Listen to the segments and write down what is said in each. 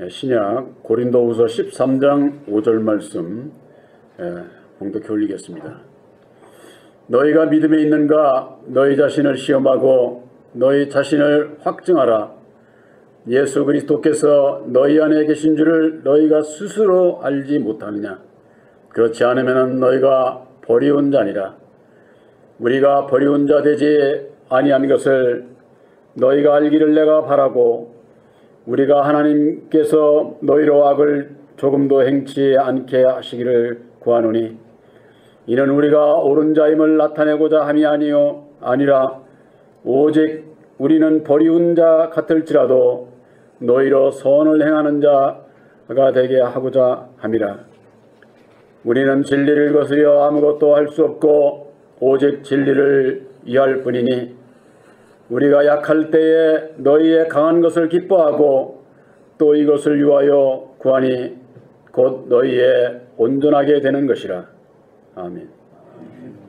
신약 고린도후서 13장 5절 말씀 봉독해 올리겠습니다. 너희가 믿음에 있는가? 너희 자신을 시험하고 너희 자신을 확증하라. 예수 그리스도께서 너희 안에 계신 줄을 너희가 스스로 알지 못하느냐? 그렇지 않으면 너희가 버리운 자니라. 우리가 버리운 자 되지 아니한 것을 너희가 알기를 내가 바라고, 우리가 하나님께서 너희로 악을 조금도 행치 않게 하시기를 구하노니, 이는 우리가 옳은 자임을 나타내고자 함이 아니라 오직 우리는 버리운 자 같을지라도 너희로 선을 행하는 자가 되게 하고자 함이라. 우리는 진리를 거스려 아무것도 할 수 없고 오직 진리를 위할 뿐이니, 우리가 약할 때에 너희의 강한 것을 기뻐하고 또 이것을 위하여 구하니 곧 너희의 온전하게 되는 것이라. 아멘.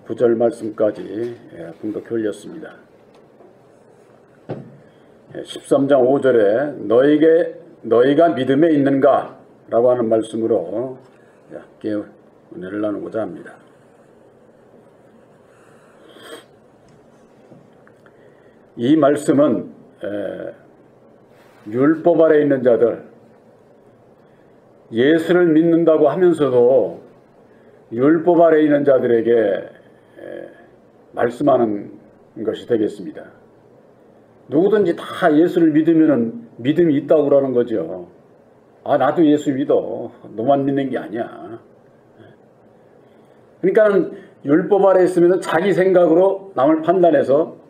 9절 말씀까지 봉독해 올렸습니다. 13장 5절에 너희가 믿음에 있는가? 라고 하는 말씀으로 함께 은혜를 나누고자 합니다. 이 말씀은 율법 아래 있는 자들, 예수를 믿는다고 하면서도 율법 아래 있는 자들에게 말씀하는 것이 되겠습니다. 누구든지 다 예수를 믿으면 믿음이 있다고 그러는 거죠. 아, 나도 예수 믿어. 너만 믿는 게 아니야. 그러니까 율법 아래 있으면 자기 생각으로 남을 판단해서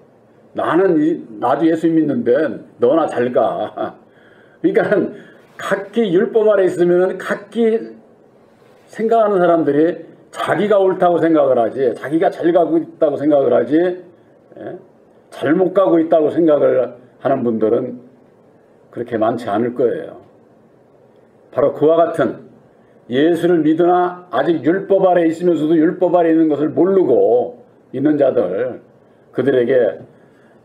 나도 예수 믿는데 너나 잘 가. 그러니까 각기 율법 아래 있으면 각기 생각하는 사람들이 자기가 옳다고 생각을 하지, 자기가 잘 가고 있다고 생각을 하지, 잘못 가고 있다고 생각을 하는 분들은 그렇게 많지 않을 거예요. 바로 그와 같은 예수를 믿으나 아직 율법 아래 있으면서도 율법 아래 있는 것을 모르고 있는 자들, 그들에게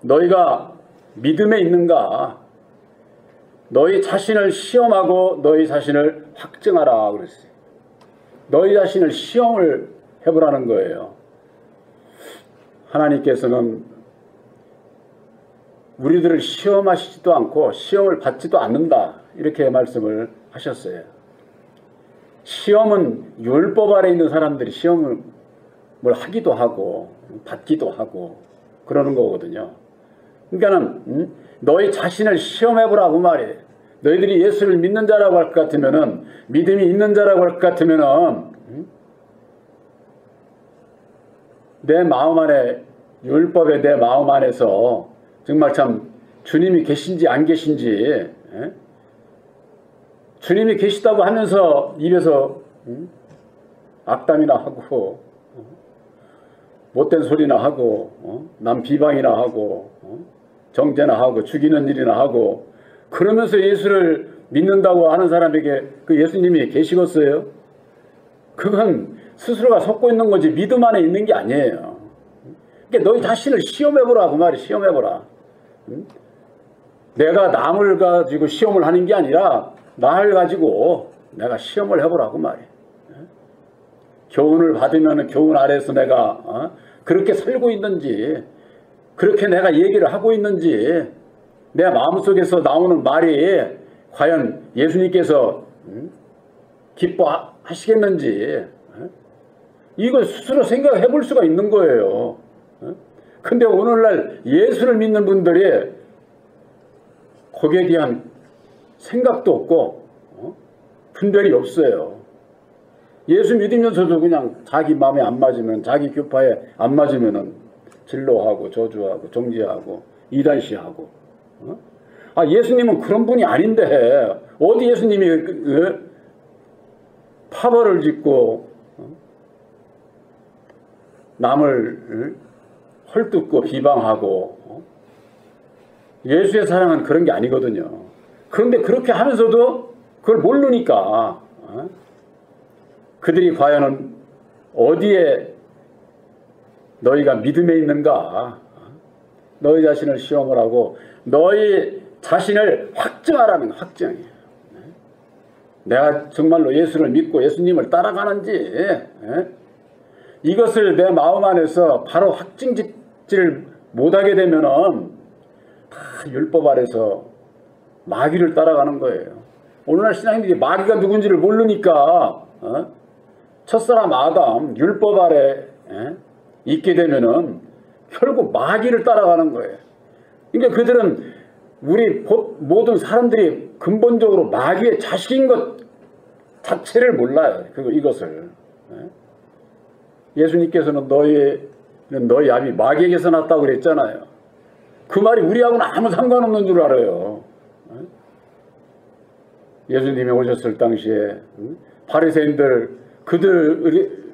너희가 믿음에 있는가? 너희 자신을 시험하고 너희 자신을 확증하라 그랬어요. 너희 자신을 시험을 해보라는 거예요. 하나님께서는 우리들을 시험하시지도 않고 시험을 받지도 않는다, 이렇게 말씀을 하셨어요. 시험은 율법 아래 있는 사람들이 시험을 하기도 하고 받기도 하고 그러는 거거든요. 그러니까는 너희 자신을 시험해보라고 말이에요. 너희들이 예수를 믿는 자라고 할 것 같으면은, 믿음이 있는 자라고 할 것 같으면은, 내 마음 안에, 율법의 내 마음 안에서 정말 참 주님이 계신지 안 계신지, 주님이 계시다고 하면서 입에서 악담이나 하고 못된 소리나 하고 남 비방이나 하고 정죄나 하고 죽이는 일이나 하고 그러면서 예수를 믿는다고 하는 사람에게 그 예수님이 계시겠어요? 그건 스스로가 속고 있는 거지 믿음 안에 있는 게 아니에요. 그러니까 너희 자신을 시험해보라 그 말이, 시험해보라. 내가 남을 가지고 시험을 하는 게 아니라 나를 가지고 내가 시험을 해보라 그 말이. 교훈을 받으면 교훈 아래에서 내가 그렇게 살고 있는지, 그렇게 내가 얘기를 하고 있는지, 내 마음속에서 나오는 말이 과연 예수님께서 기뻐하시겠는지, 이걸 스스로 생각해 볼 수가 있는 거예요. 근데 오늘날 예수를 믿는 분들이 거기에 대한 생각도 없고 분별이 없어요. 예수 믿으면서도 그냥 자기 마음에 안 맞으면, 자기 교파에 안 맞으면은 진로하고 저주하고 정죄하고 이단시하고. 아, 예수님은 그런 분이 아닌데 어디 예수님이 파벌을 짓고 남을 헐뜯고 비방하고. 예수의 사랑은 그런 게 아니거든요. 그런데 그렇게 하면서도 그걸 모르니까 그들이 과연 어디에 너희가 믿음에 있는가? 너희 자신을 시험을 하고 너희 자신을 확증하라는 확증이에요. 내가 정말로 예수를 믿고 예수님을 따라가는지, 이것을 내 마음 안에서 바로 확증짓지를 못하게 되면은 다 율법 아래서 마귀를 따라가는 거예요. 오늘날 신앙인들이 마귀가 누군지를 모르니까 첫사람 아담 율법 아래 있게 되면은 결국 마귀를 따라가는 거예요. 그러니까 그들은 우리 모든 사람들이 근본적으로 마귀의 자식인 것 자체를 몰라요. 이것을. 예수님께서는 너희 아비 마귀에게서 났다고 그랬잖아요. 그 말이 우리하고는 아무 상관없는 줄 알아요. 예수님이 오셨을 당시에 바리새인들 그들만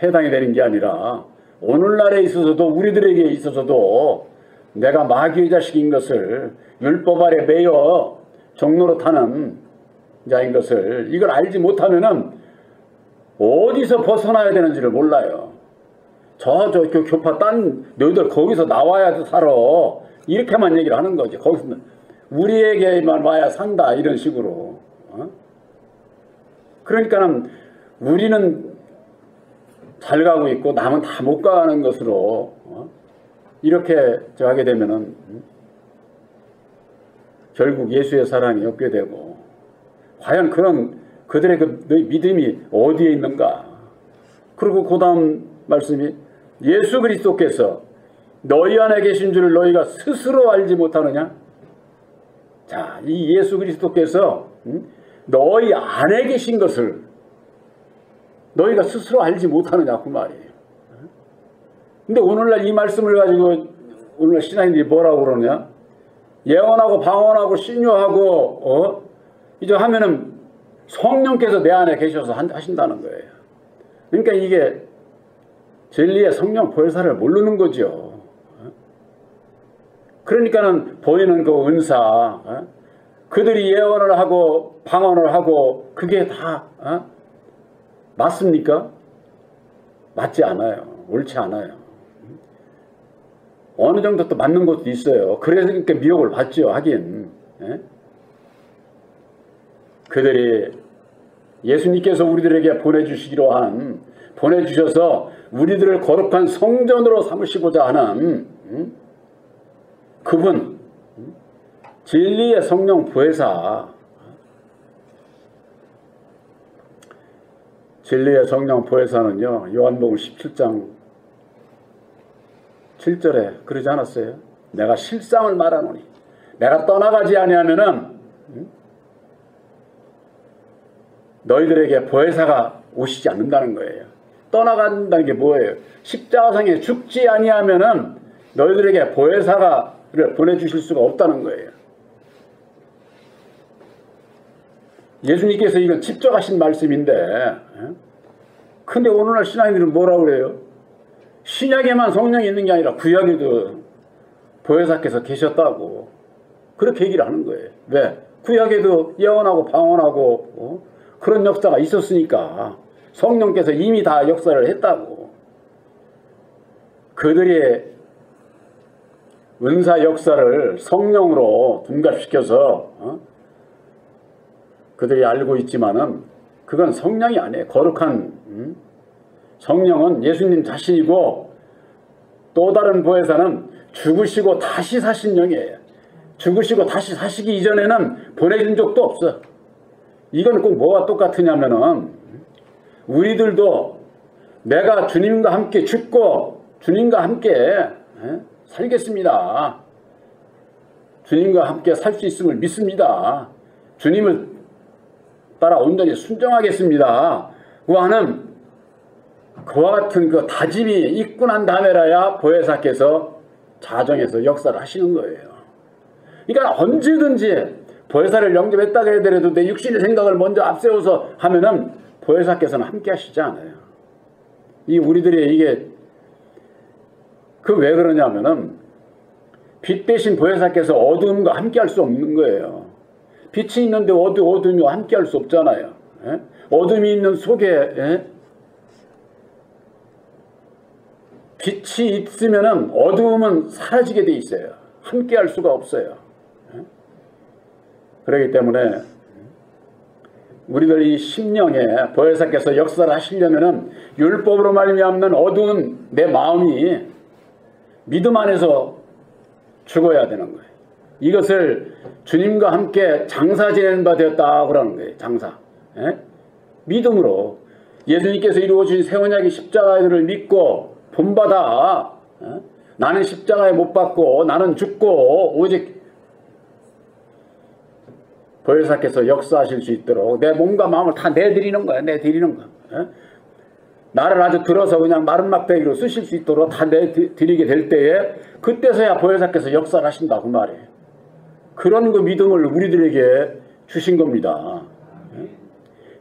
해당이 되는 게 아니라 오늘날에 있어서도 우리들에게 있어서도 내가 마귀의 자식인 것을 율법 아래 매여 종로로 타는 자인 것을 이걸 알지 못하면은 어디서 벗어나야 되는지를 몰라요. 저 교파 딴 너희들 거기서 나와야 살아 이렇게만 얘기를 하는 거지. 거기서 우리에게만 와야 산다 이런 식으로. 그러니까는 우리는 잘 가고 있고 남은 다 못 가는 것으로 이렇게 하게 되면은 결국 예수의 사랑이 없게 되고 과연 그들의 너희 믿음이 어디에 있는가. 그리고 그 다음 말씀이 예수 그리스도께서 너희 안에 계신 줄을 너희가 스스로 알지 못하느냐. 자, 이 예수 그리스도께서 너희 안에 계신 것을 너희가 스스로 알지 못하느냐 그 말이에요. 근데 오늘날 이 말씀을 가지고 오늘날 신앙인들이 뭐라고 그러냐. 예언하고 방언하고 신유하고 이제 하면은 성령께서 내 안에 계셔서 하신다는 거예요. 그러니까 이게 진리의 성령 보혜사를 모르는 거죠. 그러니까는 보이는 그 은사, 그들이 예언을 하고 방언을 하고 그게 다 맞습니까? 맞지 않아요. 옳지 않아요. 어느 정도 또 맞는 것도 있어요. 그래서 이렇게 미혹을 받죠. 하긴. 그들이 예수님께서 우리들에게 보내주셔서 우리들을 거룩한 성전으로 삼으시고자 하는 그분, 진리의 성령 보혜사, 진리의 성령 보혜사는요, 요한복음 17장 7절에 그러지 않았어요? 내가 실상을 말하노니 내가 떠나가지 아니하면은 너희들에게 보혜사가 오시지 않는다는 거예요. 떠나간다는 게 뭐예요? 십자가상에 죽지 아니하면은 너희들에게 보혜사를 보내주실 수가 없다는 거예요. 예수님께서 이건 직접 하신 말씀인데, 근데 오늘날 신앙인들은 뭐라고 그래요? 신약에만 성령이 있는 게 아니라 구약에도 보혜사께서 계셨다고 그렇게 얘기를 하는 거예요. 왜? 구약에도 예언하고 방언하고 그런 역사가 있었으니까 성령께서 이미 다 역사를 했다고. 그들이 은사 역사를 성령으로 둔갑시켜서 그들이 알고 있지만은 그건 성령이 아니에요. 거룩한 성령은 예수님 자신이고 또 다른 보혜사는 죽으시고 다시 사신 영이에요. 죽으시고 다시 사시기 이전에는 보내준 적도 없어. 이건 꼭 뭐가 똑같으냐면은 우리들도 내가 주님과 함께 죽고 주님과 함께 살겠습니다. 주님과 함께 살 수 있음을 믿습니다. 주님을 따라 온전히 순종하겠습니다. 하는 그와 같은 그 다짐이 있고 난 다음에라야 보혜사께서 자정에서 역사를 하시는 거예요. 그러니까 언제든지 보혜사를 영접했다고 해더라도 내 육신의 생각을 먼저 앞세워서 하면은 보혜사께서는 함께 하시지 않아요. 이 우리들이 이게 왜 그러냐면은 빛 대신 보혜사께서 어두움과 함께 할 수 없는 거예요. 빛이 있는데 어둠이 함께 할 수 없잖아요. 어둠이 있는 속에 빛이 있으면은 어두움은 사라지게 돼 있어요. 함께 할 수가 없어요. 그렇기 때문에 우리들 이 심령에 보혜사께서 역사를 하시려면은 율법으로 말미암는 어두운 내 마음이 믿음 안에서 죽어야 되는 거예요. 이것을 주님과 함께 장사 지내는 바 되었다 그러는 거예요. 장사. 예? 믿음으로 예수님께서 이루어진 새 언약의 십자가를 믿고 본받아. 예? 나는 십자가에 못 박고 나는 죽고 오직 보혜사께서 역사하실 수 있도록 내 몸과 마음을 다 내드리는 거야. 내드리는 거야. 예? 나를 아주 들어서 그냥 마른 막대기로 쓰실 수 있도록 다 내드리게 될 때에 그때서야 보혜사께서 역사를 하신다 그 말이에요. 그런 그 믿음을 우리들에게 주신 겁니다. 예?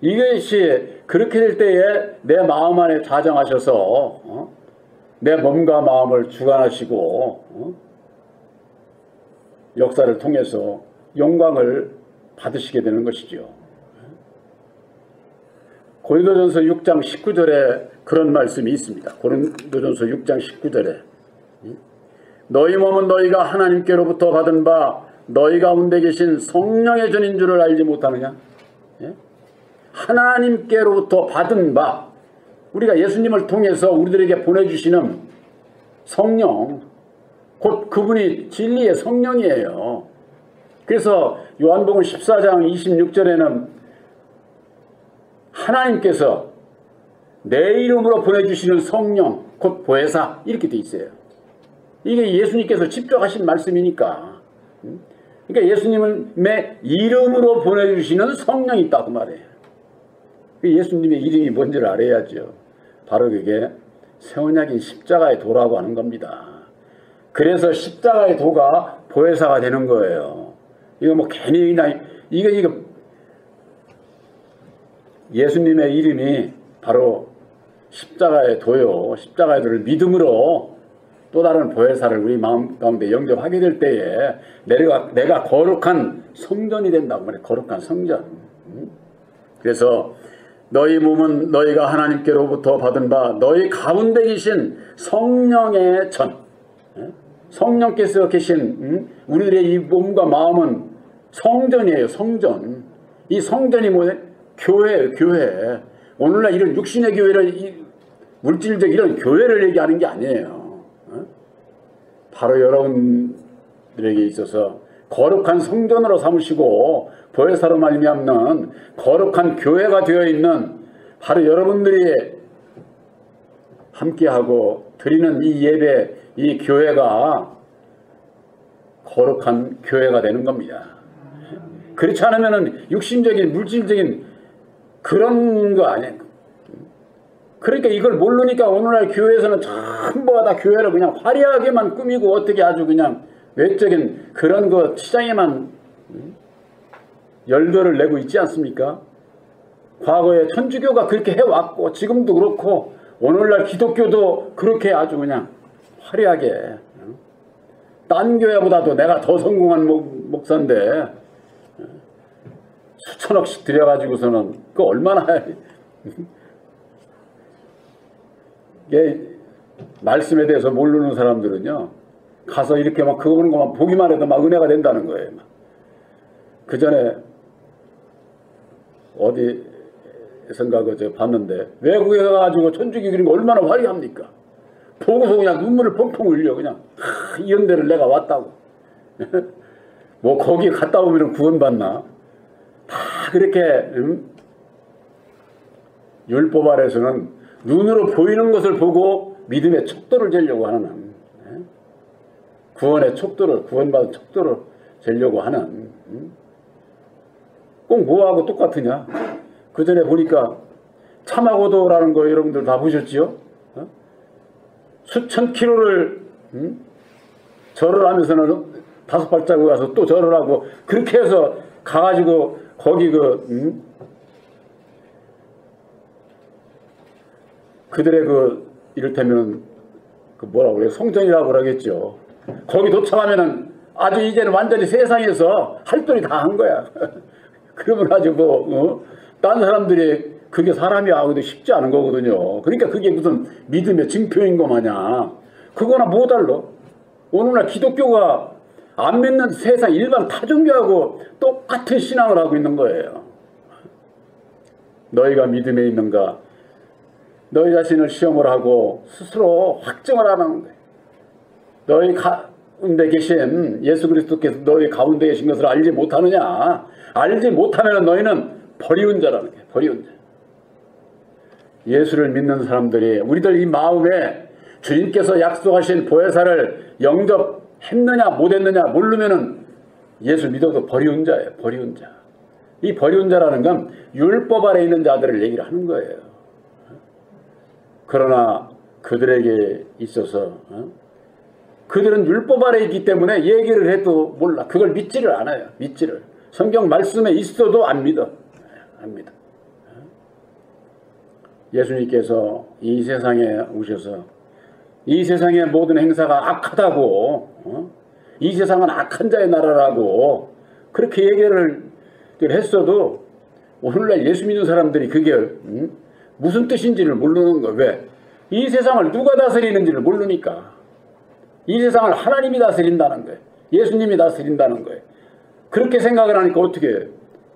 이것이 그렇게 될 때에 내 마음 안에 자정하셔서 내 몸과 마음을 주관하시고 역사를 통해서 영광을 받으시게 되는 것이죠. 고린도전서 6장 19절에 그런 말씀이 있습니다. 고린도전서 6장 19절에 너희 몸은 너희가 하나님께로부터 받은 바 너희 가운데 계신 성령의 전인 줄을 알지 못하느냐? 하나님께로부터 받은 바 우리가 예수님을 통해서 우리들에게 보내주시는 성령 곧 그분이 진리의 성령이에요. 그래서 요한복음 14장 26절에는 하나님께서 내 이름으로 보내주시는 성령 곧 보혜사 이렇게 돼 있어요. 이게 예수님께서 직접 하신 말씀이니까. 그러니까 예수님의 이름으로 보내주시는 성령이 있다 그 말이에요. 예수님의 이름이 뭔지를 알아야죠. 바로 그게 새 언약인 십자가의 도라고 하는 겁니다. 그래서 십자가의 도가 보혜사가 되는 거예요. 이거 뭐 괜히 그냥 이거 예수님의 이름이 바로 십자가의 도요. 십자가의 도를 믿음으로 또 다른 보혜사를 우리 마음 가운데 영접하게 될 때에 내가 거룩한 성전이 된다고 말해요. 거룩한 성전. 그래서 너희 몸은 너희가 하나님께로부터 받은 바 너희 가운데 계신 성령의 전. 성령께서 계신 우리들의 이 몸과 마음은 성전이에요. 성전. 이 성전이 뭐예요? 교회예요. 교회. 오늘날 이런 육신의 교회를 물질적 이런 교회를 얘기하는 게 아니에요. 바로 여러분들에게 있어서 거룩한 성전으로 삼으시고 보혜사로 말미암는 거룩한 교회가 되어 있는 바로 여러분들이 함께하고 드리는 이 예배, 이 교회가 거룩한 교회가 되는 겁니다. 그렇지 않으면 육신적인 물질적인 그런 거 아니에요. 그러니까 이걸 모르니까 오늘날 교회에서는 전부 다 교회를 그냥 화려하게만 꾸미고 어떻게 아주 그냥 외적인 그런 거 시장에만 열도를 내고 있지 않습니까? 과거에 천주교가 그렇게 해왔고 지금도 그렇고 오늘날 기독교도 그렇게 아주 그냥 화려하게 딴 교회보다도 내가 더 성공한 목사인데 수천억씩 들여가지고서는 그 얼마나 이게 말씀에 대해서 모르는 사람들은요 가서 이렇게 막 그거 보는 것만 보기만 해도 막 은혜가 된다는 거예요. 그 전에 어디선가 그저 봤는데 외국에 가가지고 천주교 그린 거 얼마나 화려합니까? 보고서 그냥 눈물을 펑펑 흘려. 그냥 이런 데를 내가 왔다고. 뭐 거기 갔다 오면 구원받나? 다 그렇게 율법 아래서는 눈으로 보이는 것을 보고 믿음의 척도를 재려고 하는 구원의 척도를 구원받은 척도를 재려고 하는 꼭 뭐하고 똑같으냐? 그 전에 보니까 참하고도라는 거 여러분들 다 보셨지요? 수천 킬로를 절을 하면서는 5발자국 가서 또 절을 하고 그렇게 해서 가가지고 거기 그들의 이를테면 뭐라고 그래요? 성전이라고 그러겠죠. 거기 도착하면은 아주 이제는 완전히 세상에서 할 돈이 다 한 거야. 그러면 아주 딴 사람들이 그게 사람이 하기도 쉽지 않은 거거든요. 그러니까 그게 무슨 믿음의 증표인 거 마냥 그거나 뭐 달라. 오늘날 기독교가 안 믿는 세상 일반 타종교하고 똑같은 신앙을 하고 있는 거예요. 너희가 믿음에 있는가? 너희 자신을 시험을 하고 스스로 확증을 하는 거예요. 너희 가운데 계신 예수 그리스도께서 너희 가운데 계신 것을 알지 못하느냐? 알지 못하면 너희는 버리운 자라는 거예요. 버리운 자. 예수를 믿는 사람들이 우리들 이 마음에 주님께서 약속하신 보혜사를 영접했느냐 못했느냐 모르면은 예수 믿어도 버리운 자예요. 버리운 자. 이 버리운 자라는 건 율법 아래 있는 자들을 얘기를 하는 거예요. 그러나 그들에게 있어서 그들은 율법 아래 있기 때문에 얘기를 해도 몰라. 그걸 믿지를 않아요. 믿지를. 성경 말씀에 있어도 안 믿어. 안 믿어. 예수님께서 이 세상에 오셔서 이 세상의 모든 행사가 악하다고 이 세상은 악한 자의 나라라고 그렇게 얘기를 했어도 오늘날 예수 믿는 사람들이 그게 무슨 뜻인지를 모르는 거예요. 왜? 이 세상을 누가 다스리는지를 모르니까. 이 세상을 하나님이 다스린다는 거예요. 예수님이 다스린다는 거예요. 그렇게 생각을 하니까 어떻게 해요?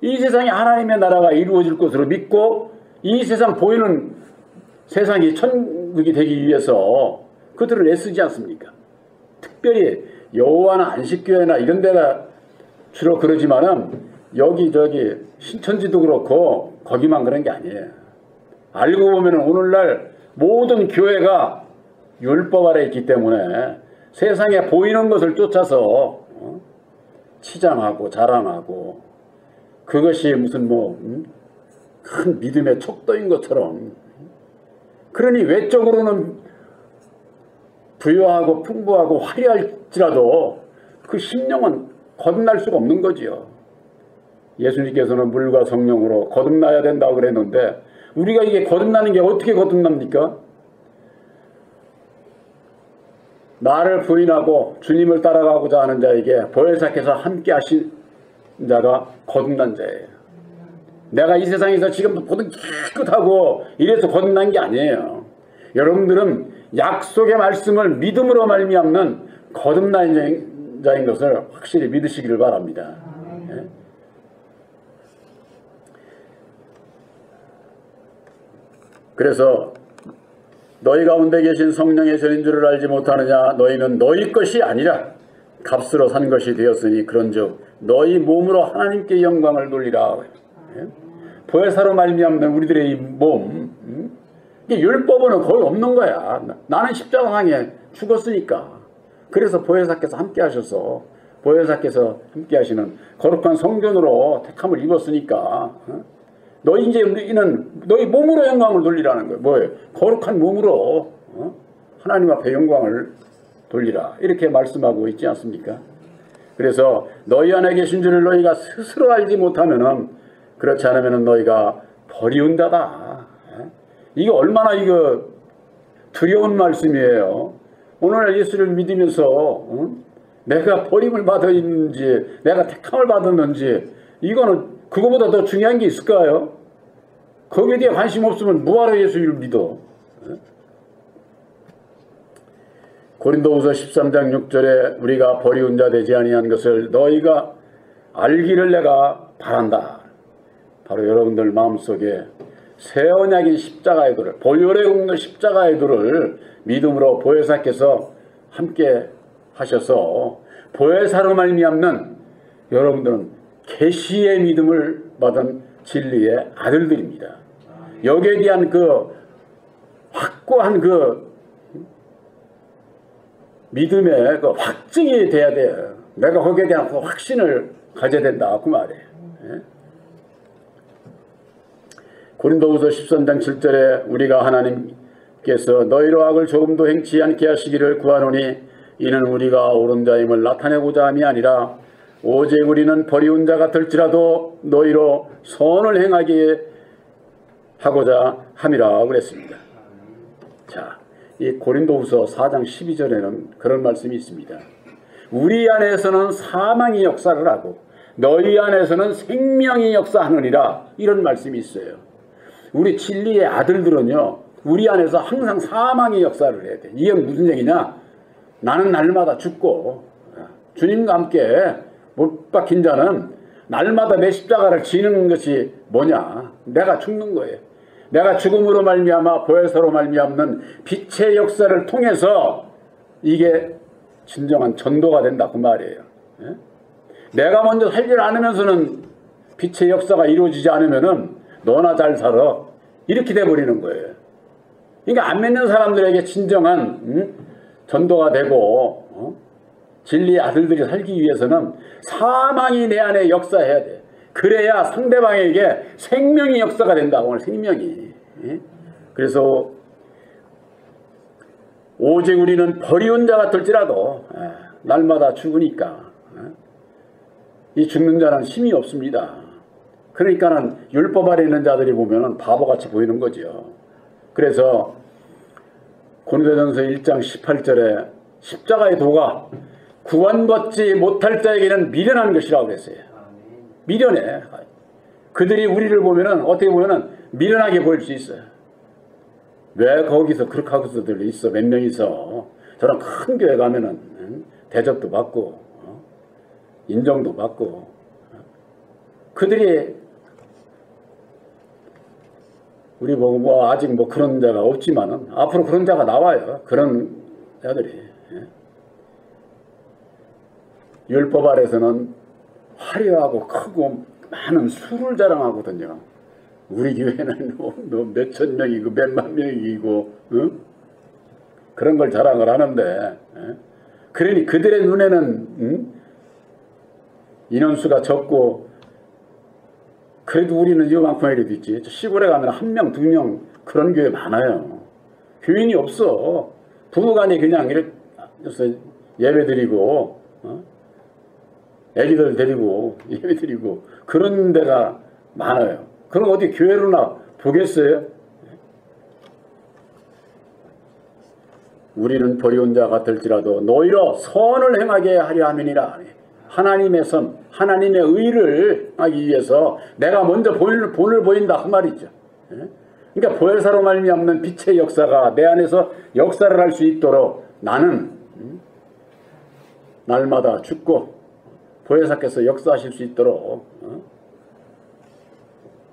이 세상에 하나님의 나라가 이루어질 것으로 믿고 이 세상 보이는 세상이 천국이 되기 위해서 그들을 애쓰지 않습니까? 특별히 여호와나 안식교회나 이런 데가 주로 그러지만은 여기저기 신천지도 그렇고 거기만 그런 게 아니에요. 알고 보면 오늘날 모든 교회가 율법 아래 있기 때문에 세상에 보이는 것을 쫓아서 치장하고 자랑하고 그것이 무슨 큰 믿음의 척도인 것처럼 그러니 외적으로는 부유하고 풍부하고 화려할지라도 그 심령은 거듭날 수가 없는 거지요. 예수님께서는 물과 성령으로 거듭나야 된다고 그랬는데 우리가 이게 거듭나는 게 어떻게 거듭납니까? 나를 부인하고 주님을 따라가고자 하는 자에게 보혜사께서 함께 하신 자가 거듭난 자예요. 내가 이 세상에서 지금 모든 깨끗하고 이래서 거듭난 게 아니에요. 여러분들은 약속의 말씀을 믿음으로 말미암는 거듭난 자인 것을 확실히 믿으시기를 바랍니다. 예? 그래서 너희 가운데 계신 성령의 전인 줄을 알지 못하느냐? 너희는 너희 것이 아니라 값으로 산 것이 되었으니 그런즉 너희 몸으로 하나님께 영광을 돌리라. 예? 보혜사로 말미암는 우리들의 이 몸, 이게 율법은 거의 없는 거야. 나는 십자가상에 죽었으니까. 그래서 보혜사께서 함께 하셔서 보혜사께서 함께 하시는 거룩한 성전으로 택함을 입었으니까 너희 이제 우리는 너희 몸으로 영광을 돌리라는 거예요. 뭐예요? 거룩한 몸으로 하나님 앞에 영광을 돌리라. 이렇게 말씀하고 있지 않습니까? 그래서 너희 안에 계신 줄을 너희가 스스로 알지 못하면은 그렇지 않으면은 너희가 버리운 자다. 이게 얼마나 두려운 말씀이에요. 오늘 예수를 믿으면서 내가 버림을 받아 있는지 내가 택함을 받았는지 이거는 그거보다 더 중요한 게 있을까요? 거기에 대해 관심 없으면 뭐하러 예수를 믿어? 고린도후서 13장 6절에 우리가 버리운 자 되지 아니한 것을 너희가 알기를 내가 바란다. 바로 여러분들 마음속에 새 언약인 십자가의 도를 보혈에 굽는 십자가의 도를 믿음으로 보혜사께서 함께 하셔서 보혜사로 말미암는 여러분들은 계시의 믿음을 받은 진리의 아들들입니다. 여기에 대한 그 확고한 그 믿음의 그 확증이 돼야 돼요. 내가 거기에 대한 그 확신을 가져야 된다. 그 말이에요. 예? 고린도후서 13장 7절에 우리가 하나님께서 너희로 악을 조금도 행치 않게 하시기를 구하노니 이는 우리가 옳은 자임을 나타내고자 함이 아니라 오직 우리는 버리운 자 같을지라도 너희로 선을 행하게 하고자 함이라 그랬습니다. 자, 이 고린도후서 4장 12절에는 그런 말씀이 있습니다. 우리 안에서는 사망이 역사를 하고 너희 안에서는 생명이 역사하느니라 이런 말씀이 있어요. 우리 진리의 아들들은요 우리 안에서 항상 사망의 역사를 해야 돼. 이게 무슨 얘기냐? 나는 날마다 죽고 주님과 함께 못 박힌 자는 날마다 내 십자가를 지는 것이 뭐냐? 내가 죽는 거예요. 내가 죽음으로 말미암아 보혜사로 말미암는 빛의 역사를 통해서 이게 진정한 전도가 된다 그 말이에요. 예? 내가 먼저 살지 않으면서는 빛의 역사가 이루어지지 않으면은 너나 잘 살아 이렇게 돼버리는 거예요. 그러니까 안 믿는 사람들에게 진정한 전도가 되고 진리의 아들들이 살기 위해서는 사망이 내 안에 역사해야 돼. 그래야 상대방에게 생명이 역사가 된다. 오늘 생명이. 그래서 오직 우리는 버리운 자 같을지라도 날마다 죽으니까 이 죽는 자는 힘이 없습니다. 그러니까는 율법 아래 있는 자들이 보면은 바보같이 보이는 거죠. 그래서 고린도전서 1장 18절에 십자가의 도가 구원받지 못할 자에게는 미련한 것이라고 그랬어요. 미련해. 그들이 우리를 보면은 어떻게 보면은 미련하게 보일 수 있어요. 왜 거기서 그렇게 하고서들 있어? 몇 명이서 저런 큰 교회 가면은 대접도 받고 인정도 받고 그들이 우리 보고 뭐 아직 뭐 그런 자가 없지만은 앞으로 그런 자가 나와요. 그런 자들이. 율법 아래서는 화려하고 크고 많은 수를 자랑하거든요. 우리 교회는 몇천 명이고 몇만 명이고 그런 걸 자랑을 하는데 그러니 그들의 눈에는 인원수가 적고 그래도 우리는 이만큼이라도 있지. 시골에 가면 한 명, 두 명 그런 교회 많아요. 교인이 없어. 부부간에 그냥 이렇게 예배 드리고 애기들 데리고 예배 드리고 그런 데가 많아요. 그럼 어디 교회로나 보겠어요? 우리는 버리운 자 같을지라도 너희로 선을 행하게 하려 함이니라. 하나님의 선, 하나님의 의를 하기 위해서 내가 먼저 본을 보인다 그 말이죠. 그러니까 보혜사로 말미암는 빛의 역사가 내 안에서 역사를 할 수 있도록 나는 날마다 죽고 보혜사께서 역사하실 수 있도록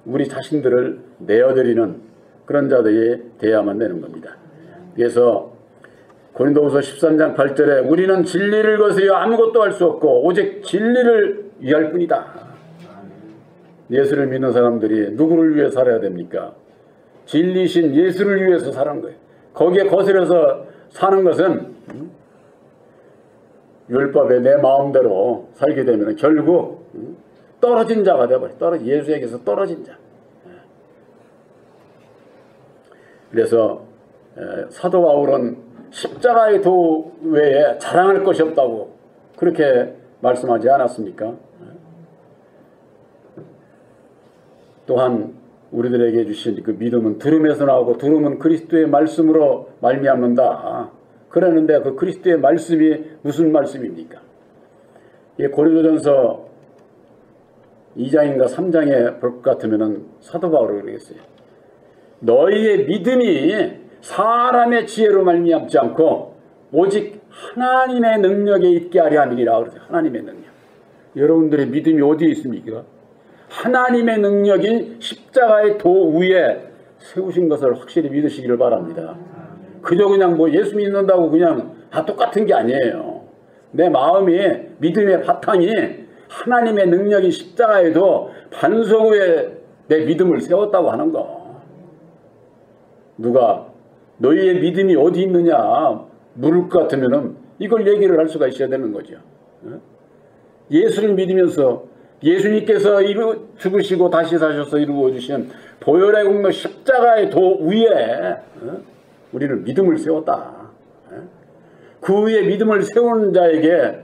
우리 자신들을 내어드리는 그런 자들이 되어야만 되는 겁니다. 그래서 고린도후서 13장 8절에 우리는 진리를 거스려 아무것도 할 수 없고 오직 진리를 위할 뿐이다. 예수를 믿는 사람들이 누구를 위해 살아야 됩니까? 진리신 예수를 위해서 사는 거예요. 거기에 거스려서 사는 것은 율법에 내 마음대로 살게 되면 결국 떨어진 자가 되어버려. 예수에게서 떨어진 자. 그래서 사도 바울은 십자가의 도 외에 자랑할 것이 없다고 그렇게 말씀하지 않았습니까? 또한 우리들에게 주신 그 믿음은 들음에서 나오고 들음은 그리스도의 말씀으로 말미암는다. 그러는데 그 그리스도의 말씀이 무슨 말씀입니까? 고린도전서 2장인가 3장에 볼 것 같으면 사도 바울이 그러겠어요. 너희의 믿음이 사람의 지혜로 말미암지 않고 오직 하나님의 능력에 있게 하려 함이니라. 그러세요. 하나님의 능력. 여러분들의 믿음이 어디에 있습니까? 하나님의 능력이 십자가의 도 위에 세우신 것을 확실히 믿으시기를 바랍니다. 그저 그냥 뭐 예수 믿는다고 그냥 다 똑같은 게 아니에요. 내 마음이 믿음의 바탕이 하나님의 능력이 십자가에도 반석 위에 내 믿음을 세웠다고 하는 거. 누가 너희의 믿음이 어디 있느냐 물을 것 같으면 이걸 얘기를 할 수가 있어야 되는 거죠. 예수를 믿으면서 예수님께서 죽으시고 다시 사셔서 이루어 주신 보혈의 공로 십자가의 도 위에 우리는 믿음을 세웠다. 그 위에 믿음을 세우는 자에게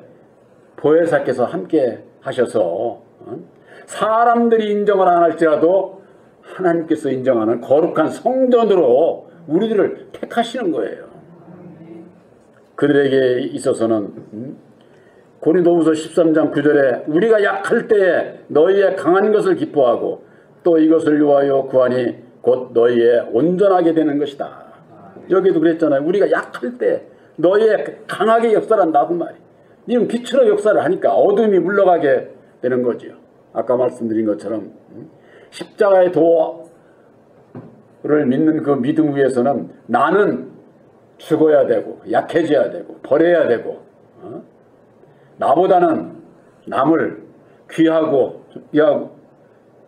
보혜사께서 함께 하셔서 사람들이 인정을 안 할지라도 하나님께서 인정하는 거룩한 성전으로 우리들을 택하시는 거예요. 그들에게 있어서는 고린도후서 13장 9절에 우리가 약할 때에 너희의 강한 것을 기뻐하고 또 이것을 위하여 구하니 곧 너희의 온전하게 되는 것이다. 여기도 그랬잖아요. 우리가 약할 때 너희의 강하게 역사한다 그 말이. 이런 빛으로 역사를 하니까 어둠이 물러가게 되는 거지요. 아까 말씀드린 것처럼 십자가의 도를 믿는 그 믿음 위에서는 나는 죽어야 되고 약해져야 되고 버려야 되고 나보다는 남을 귀하고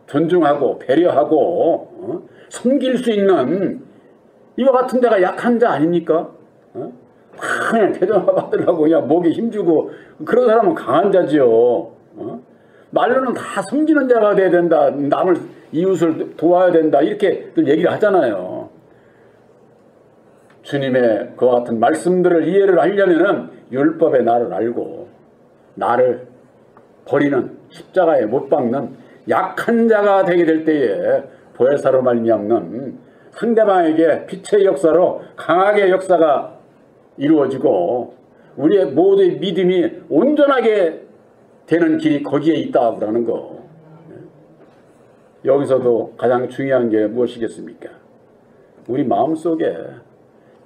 존중하고 배려하고 섬길 수 있는 이와 같은 데가 약한 자 아닙니까? 그냥 대전화 받으려고 그냥 목에 힘주고 그런 사람은 강한 자지요. 말로는 다 섬기는 자가 돼야 된다. 남을 이웃을 도와야 된다. 이렇게 얘기를 하잖아요. 주님의 그와 같은 말씀들을 이해를 하려면은 율법의 나를 알고 나를 버리는 십자가에 못 박는 약한 자가 되게 될 때에 보혜사로 말미암는 상대방에게 빛의 역사로 강하게 역사가 이루어지고 우리의 모두의 믿음이 온전하게 되는 길이 거기에 있다라는 거. 여기서도 가장 중요한 게 무엇이겠습니까? 우리 마음속에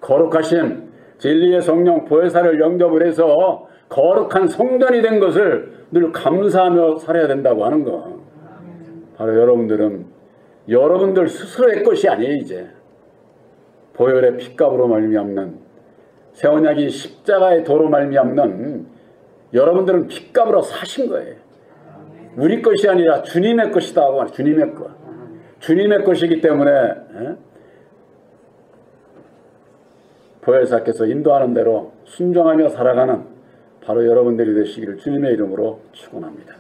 거룩하신 진리의 성령 보혜사를 영접을 해서 거룩한 성전이 된 것을 늘 감사하며 살아야 된다고 하는 거. 바로 여러분들 스스로의 것이 아니에요. 이제 보혈의 핏값으로 말미암는 새 언약이 십자가의 도로 말미암는 여러분들은 핏값으로 사신 거예요. 우리 것이 아니라 주님의 것이다 하고 말해요. 주님의 것. 주님의 것이기 때문에 보혜사께서 인도하는 대로 순종하며 살아가는 바로 여러분들이 되시기를 주님의 이름으로 축원합니다.